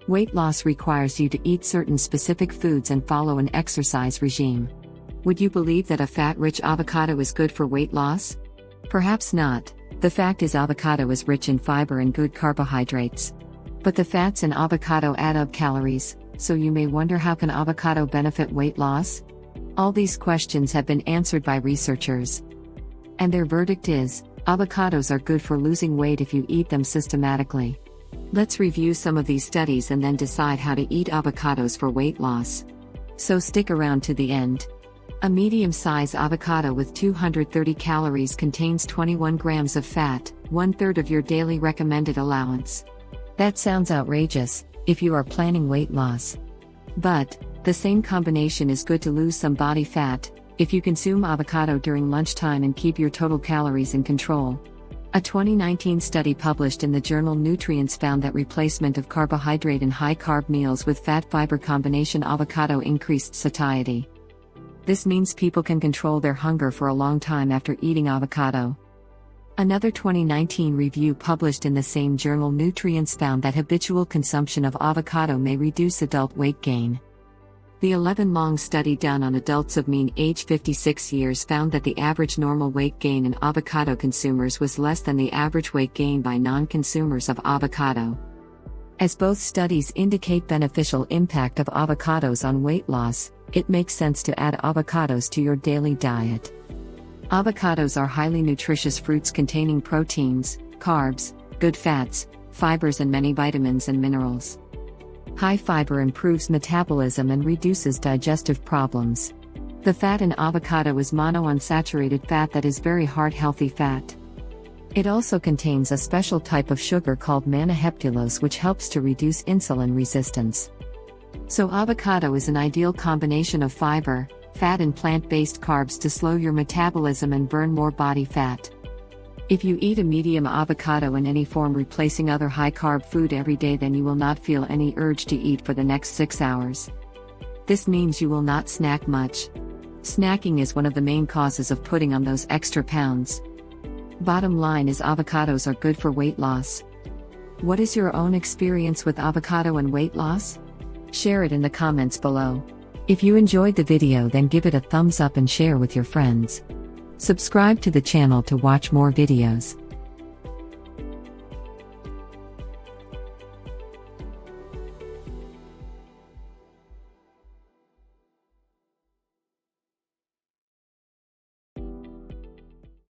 Weight loss requires you to eat certain specific foods and follow an exercise regime. Would you believe that a fat-rich avocado is good for weight loss? Perhaps not. The fact is avocado is rich in fiber and good carbohydrates. But the fats in avocado add up calories, so you may wonder, how can avocado benefit weight loss? All these questions have been answered by researchers. And their verdict is, avocados are good for losing weight if you eat them systematically. Let's review some of these studies and then decide how to eat avocados for weight loss. So stick around to the end. A medium-size avocado with 230 calories contains 21 grams of fat, 1/3 of your daily recommended allowance. That sounds outrageous if you are planning weight loss. But the same combination is good to lose some body fat if you consume avocado during lunchtime and keep your total calories in control. A 2019 study published in the journal Nutrients found that replacement of carbohydrate and high-carb meals with fat-fiber combination avocado increased satiety. This means people can control their hunger for a long time after eating avocado. Another 2019 review published in the same journal Nutrients found that habitual consumption of avocado may reduce adult weight gain. The 11-long study done on adults of mean age 56 years found that the average normal weight gain in avocado consumers was less than the average weight gain by non-consumers of avocado. As both studies indicate beneficial impact of avocados on weight loss, it makes sense to add avocados to your daily diet. Avocados are highly nutritious fruits containing proteins, carbs, good fats, fibers and many vitamins and minerals. High fiber improves metabolism and reduces digestive problems. The fat in avocado is monounsaturated fat that is very heart-healthy fat. It also contains a special type of sugar called mannaheptulose which helps to reduce insulin resistance. So avocado is an ideal combination of fiber, fat and plant-based carbs to slow your metabolism and burn more body fat. If you eat a medium avocado in any form replacing other high-carb food every day, then you will not feel any urge to eat for the next 6 hours. This means you will not snack much. Snacking is one of the main causes of putting on those extra pounds. Bottom line is avocados are good for weight loss. What is your own experience with avocado and weight loss? Share it in the comments below. If you enjoyed the video, then give it a thumbs up and share with your friends. Subscribe to the channel to watch more videos.